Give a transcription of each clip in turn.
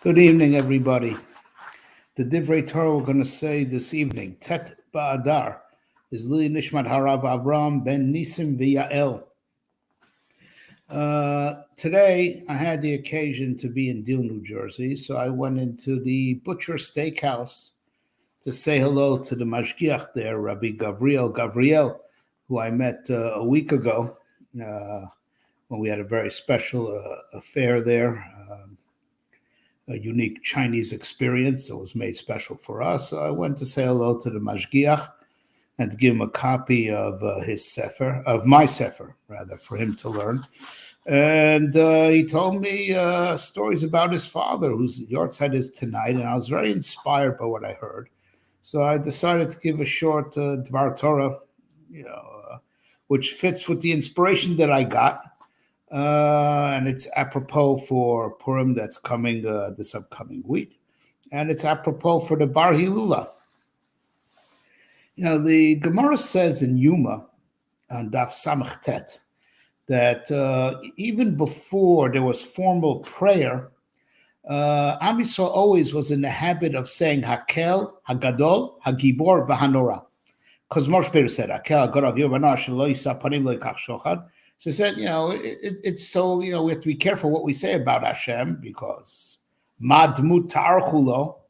Good evening, everybody. The Divrei Torah we're going to say this evening, Tet Ba'adar, is Li Nishmat Harav Avraham ben ניסים ויעל. Today, I had the occasion to be in Deal, New Jersey, so I went into the Butcher Steakhouse to say hello to the Mashgiach there, Rabbi Gavriel, who I met a week ago when we had a very special affair there. A unique Chinese experience that was made special for us. So I went to say hello to the Mashgiach and to give him a copy of his sefer, of my sefer, rather, for him to learn. And he told me stories about his father, whose yahrzeit is tonight, and I was very inspired by what I heard. So I decided to give a short Dvar Torah, which fits with the inspiration that I got. And it's apropos for Purim that's coming this upcoming week. And it's apropos for the Bar Hilula. The Gemara says in Yuma, on Daf Samach Tet, that even before there was formal prayer, Am Yisrael always was in the habit of saying Hakel, Hagadol, Hagibor, Vahanora. Because Moshe Rabbeinu said, Hakel, Hagadol, Hagibor, Vahanora, Shelo Yisa Panim Leikach Shochad. So he said, it's so, we have to be careful what we say about Hashem, because Madmut Ta'archulo,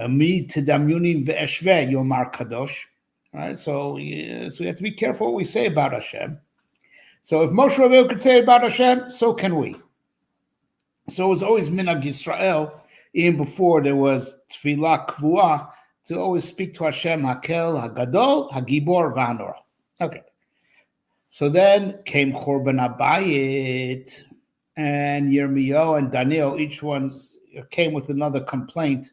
Mi Tedamyuni Ve'eshve Yomar Kadosh. Right? So we have to be careful what we say about Hashem. So if Moshe Rabbeinu could say about Hashem, so can we. So it was always Minhag Yisrael, even before there was Tfilah Kvuah, to always speak to Hashem, Hakel, Hagadol, Hagibor, Vahanora. Okay. So then came Chorban Abayit, and Yirmiyahu and Daniel, each one came with another complaint.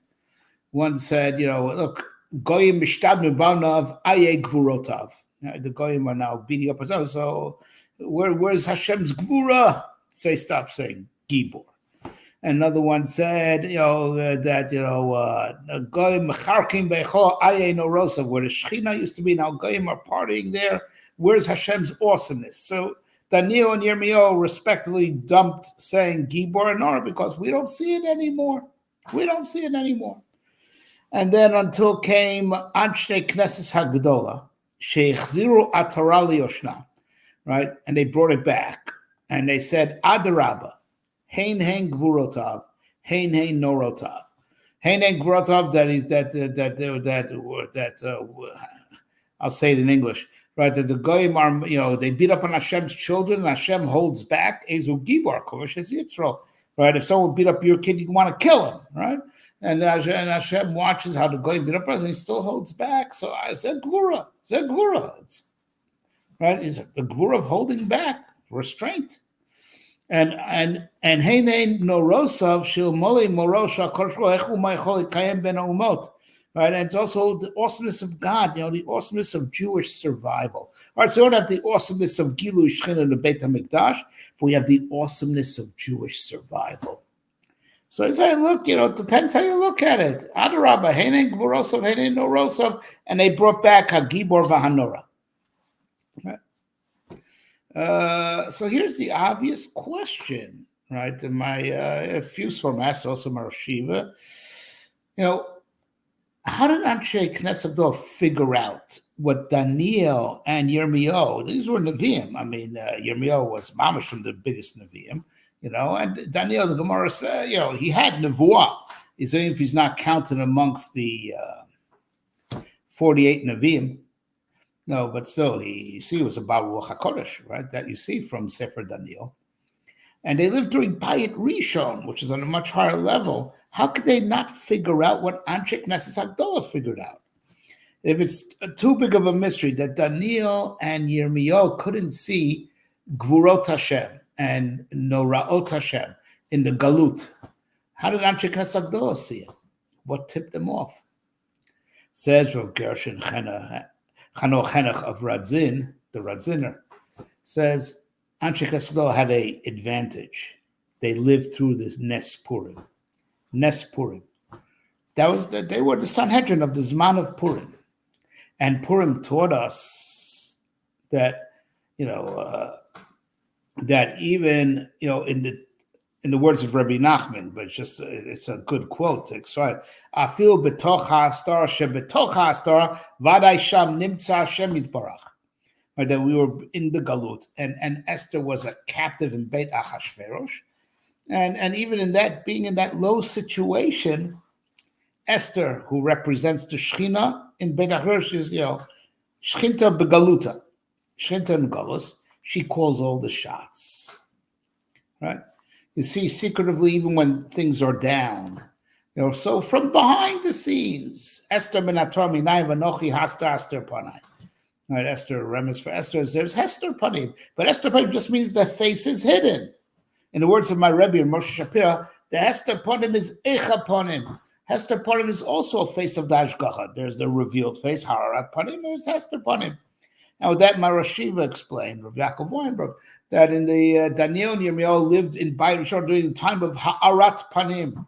One said, look, Goyim Mishtad Mibanav Aye Gvurotav. The Goyim are now beating up us. So where's Hashem's Gvura? So he stopped saying Gibor. Another one said, that Goyim Mecharkim Beicho Aye Norosav, where the Shechina used to be, now Goyim are partying there. Where's Hashem's awesomeness? So Daniel and Yirmiyahu respectively dumped saying Gibor and Nora because we don't see it anymore. And then until came Anshe Knesses Hagdola, Sheichziru Atara Liyoshna, right? And they brought it back. And they said, Adarabba, Hein Gvurotav, Hein Norotav. Hein Gvurotav, I'll say it in English. Right, that the goyim are, they beat up on Hashem's children, and Hashem holds back. Ezu gibor kovish es yitzro. Right, if someone beat up your kid, you want to kill him, right? And Hashem watches how the goyim beat up us, and he still holds back. So I said gvura, right? Is the gvura of holding back, restraint, and heinein norosav shil moli morosha korshro echu ma'echol kayem ben umot. Right, and it's also the awesomeness of God, the awesomeness of Jewish survival. All right, so we don't have the awesomeness of Gilui Shechina in the Beit HaMikdash, but we have the awesomeness of Jewish survival. So I say, look, it depends how you look at it. Adarabba, Heinen Gvurosov, Heinen Norosov, and they brought back Hagibor Vahanora. Right? So here's the obvious question, right? In my fuse from asked also Marashiva, how did Anshe Knesset figure out what Daniel and Yirmiyahu, these were Nevi'im. I mean, Yirmiyahu was mamash from the biggest Nevi'im, and Daniel, the Gemara said, he had Nevuah. Even if he's not counted amongst the 48 Nevi'im. No, but still, he was about Ruach HaKodesh, right? That you see from Sefer Daniel. And they lived during Bayit Rishon, which is on a much higher level. How could they not figure out what Anshe Knesset Hagdolah figured out? If it's too big of a mystery that Daniel and Yirmiyahu couldn't see Gvurot Hashem and Noraot Hashem in the Galut, how did Anshe Knesset Hagdolah see it? What tipped them off? Says Rav Gershon Chanoch Henech of Radzin, the Radziner, says Anshe Knesset Hagdolah had an advantage. They lived through this Nes Purim. They were the Sanhedrin of the Zman of Purim. And Purim taught us that, that even, in in the words of Rabbi Nachman, but it's a good quote. Sorry, afil betoch ha'astar shebetoch ha'astar vaday sham nimtza Hashem yitbarach. That we were in the galut, and Esther was a captive in Beit Achashverosh, and even in that, being in that low situation, Esther, who represents the Shechina in Beit Achashverosh, is Shechinta begaluta, Shechinta in galus. She calls all the shots, right? You see, secretively, even when things are down, so from behind the scenes, Esther minator minai v'nochi hasta Esther panai. Right, Esther, remnants for Esther, there's Hester panim, but Esther panim just means the face is hidden. In the words of my Rebbe and Moshe Shapira, the Hester panim is Echa panim. Hester panim is also a face of the Hashgacha. There's the revealed face, Hararat panim, there's Hester panim. Now with that, my Rosh Yeshiva explained, Rav Yaakov Weinberg, that in the Daniel and Yirmiyahu lived in Bayit Rishon during the time of Ha'arat panim,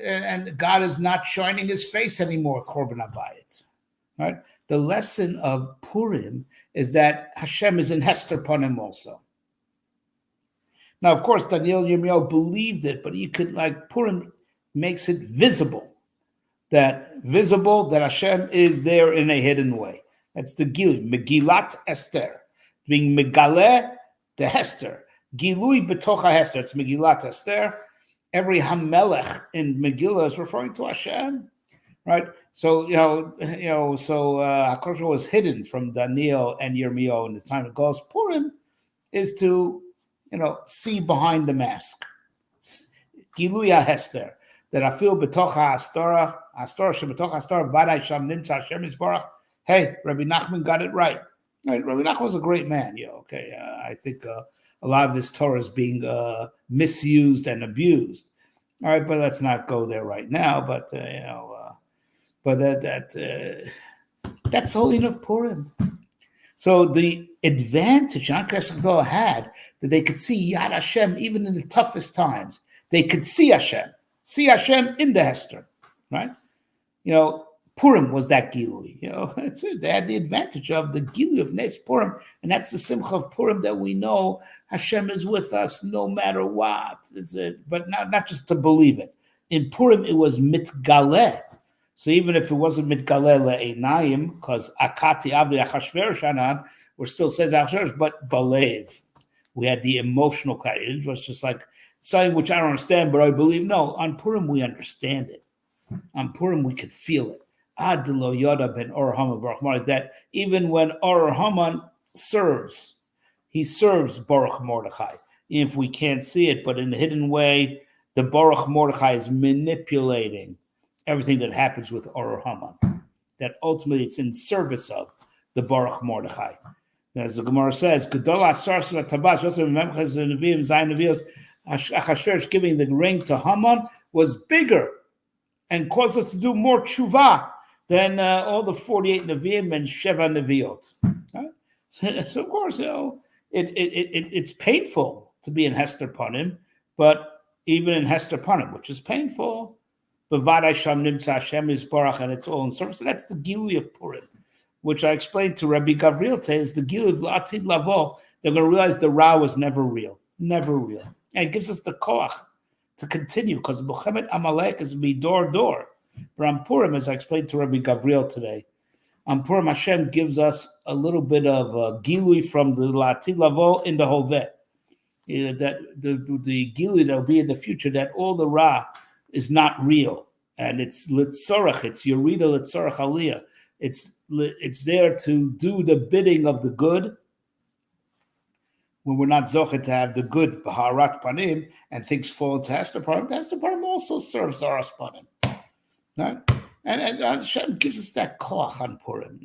and God is not shining his face anymore with Chorban HaBayit, right? The lesson of Purim is that Hashem is in Hester Panim also. Now, of course, Daniel Yirmiyahu believed it, but you could, Purim makes it visible that Hashem is there in a hidden way. That's the Gilui, Megillat Esther, being Megaleh the Hester, Gilui Betocha Hester. It's Megillat Esther. Every Hamelech in Megillah is referring to Hashem. Right, so Hakosha was hidden from Daniel and Yirmiyahu in the time of God's Purim, is to see behind the mask. Giluya Hester, that I feel betocha astora shebetocha astora vaday sham nimtza Hashem yisbarach. Hey, Rabbi Nachman got it right. Right, Rabbi Nachman was a great man. I think a lot of this Torah is being misused and abused. All right, but let's not go there right now. But But that's the holy of Purim. So the advantage Am Knesset had that they could see Yad Hashem even in the toughest times. They could see Hashem in the Hester, right? Purim was that Gilui. They had the advantage of the Gilui of Nes Purim, and that's the Simcha of Purim that we know Hashem is with us no matter what. But not just to believe it. In Purim, it was mitgaleh. So even if it wasn't mitgaleh le'einayim, because akati avli achashverosh anan, we're still says achashverosh, but balev. We had the emotional clarity. It was just like something which I don't understand, but I believe. No, on Purim we understand it. On Purim we could feel it. Ad lo yoda ben Or Haman Baruch, that even when Or Haman serves, he serves Baruch Mordechai. If we can't see it, but in a hidden way, the Baruch Mordechai is manipulating everything that happens with Or Haman. That ultimately it's in service of the Baruch Mordechai. As the Gemara says, Achashverosh giving the ring to Haman was bigger and caused us to do more tshuva than all the 48 Nevi'im and Sheva Nevi'ot. Right? So of course, it's painful to be in Hester Panim, but even in Hester Panim, which is painful, B'vaday Sham Nimtza Hashem Yisbarach, and it's all in service. So that's the Gilui of Purim, which I explained to Rabbi Gavriel today, is the Gilui of La'atid Lavo. They're going to realize the Ra was never real. And it gives us the koach to continue, because Muhammad Amalek is door. But on Purim, as I explained to Rabbi Gavriel today, on Purim, Hashem gives us a little bit of Gilui from the La'atid Lavo in the Hoveh. That the Gilui that will be in the future, that all the Ra is not real. And it's Litzorach, it's Yerida Litzorach Aliyah. It's there to do the bidding of the good, when we're not zocheh to have the good Baharat Panim and things fall into Hester Panim. Hester Panim also serves Zaras Panim, right? And Hashem gives us that koach on Purim,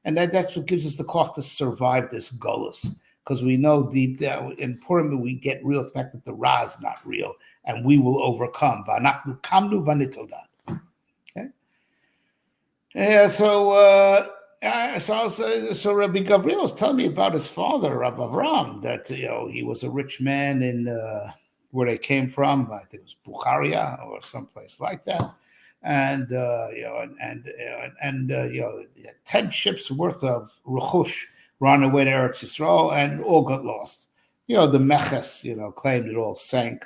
that's what gives us the koach to survive this golus, because we know deep down in Purim we get real the fact that the Ra is not real, and we will overcome. V'anachnu kamnu v'nitodat. Okay. Yeah. So Rabbi Gavriel was telling me about his father, Rav Avraham, that he was a rich man in where they came from. I think it was Bukharia or someplace like that, and 10 ships worth of ruchush were on their way to Eretz Yisrael, and all got lost. The Meches, claimed it all sank.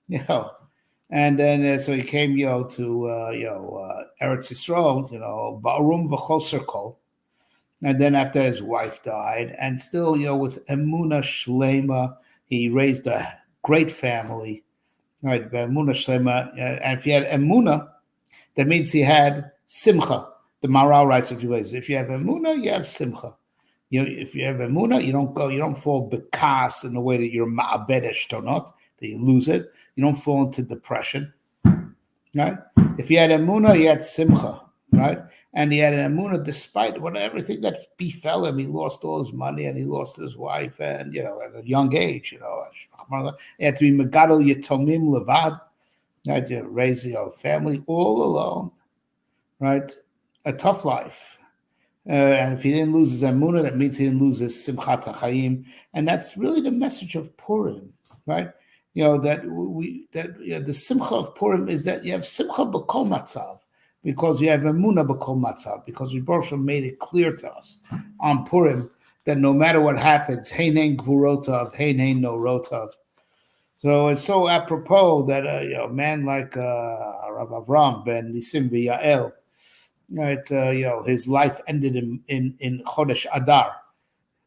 you know. And then so he came, to Eretz Yisrael, Ba'arum v'choser kol. And then after his wife died, and still, with Emunah Shlema, he raised a great family, right? Emunah Shlema, and if he had Emunah, that means he had Simcha. The Maral writes a few ways. If you have Emunah, you have Simcha. If you have Emunah, you don't fall bekas in the way that you're ma'abedesh or not, that you lose it. You don't fall into depression, right? If you had Emunah, you had Simcha, right? And he had an Emunah despite everything that befell him. He lost all his money and he lost his wife, and at a young age, he had to be Megadol Yatomim Levad, right? Raise family all alone, right? A tough life. And if he didn't lose his Emunah, that means he didn't lose his Simchat HaChaim. And that's really the message of Purim, right? The Simcha of Purim is that you have Simcha b'kol matzav, because you have Emunah b'kol matzav, because we both made it clear to us on Purim that no matter what happens, hein gvurotav, hein no rotav. So it's so apropos that a man like Rav Avraham ben Nisim Vi'Yael, right? His life ended in Chodesh Adar.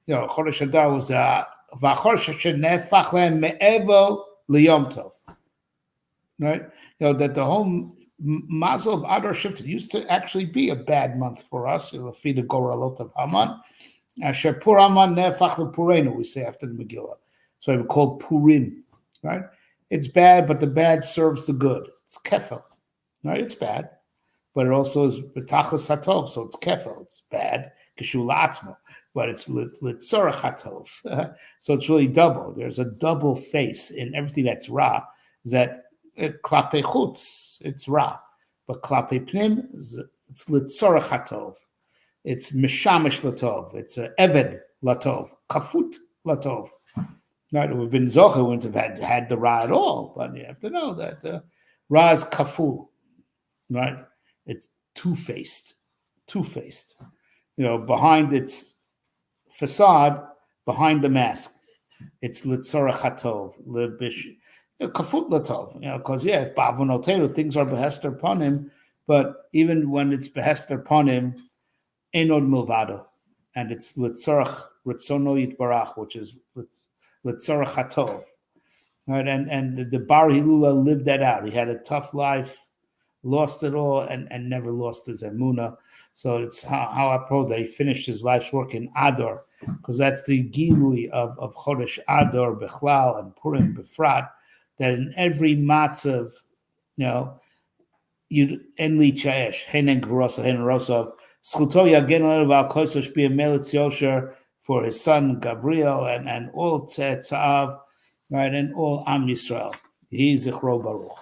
Chodesh Adar was v'achor shenefach lehem me'evel liyom tov, right? That the whole Mazel of Adar shifted. Used to actually be a bad month for us. Lefi the Goralot of Haman. Asher Pur Haman nefach lePurenu, we say after the Megillah. So we call Purim, right? It's bad, but the bad serves the good. It's kefel, right? It's bad, but it also is betachas hatov, so it's kefel. It's bad, kishul atzmo, but it's litzorach hatov. So it's really double. There's a double face in everything that's ra. That klape chutz, it's ra, but klape pnim, it's litzorach hatov. It's mishamish latov. It's eved latov. Kafut latov. Right? We've been zocher, wouldn't have had the ra at all, but you have to know that ra is kaful, right? It's two-faced. Behind its facade, behind the mask, it's litzorach hatov, kafut latov, because if ba'avonotenu, things are behester upon him, but even when it's behester upon him, enod milvado, and it's litzorach ritzono yitbarach, which is litzorach hatov, right? And the Bar Hilula lived that out. He had a tough life, lost it all, and never lost his emunah. So it's how apropos that he finished his life's work in Adar, because that's the gilui of Chodesh Adar Bechlal and Purim Befrat, that in every matzav, you enli chaesh, henen gvurosav, henen rosav, schuto yagen aleinu v'al be a melitz yosher for his son Gabriel and all tzetzav, right, and all Am Yisrael. Yehי zichro baruch.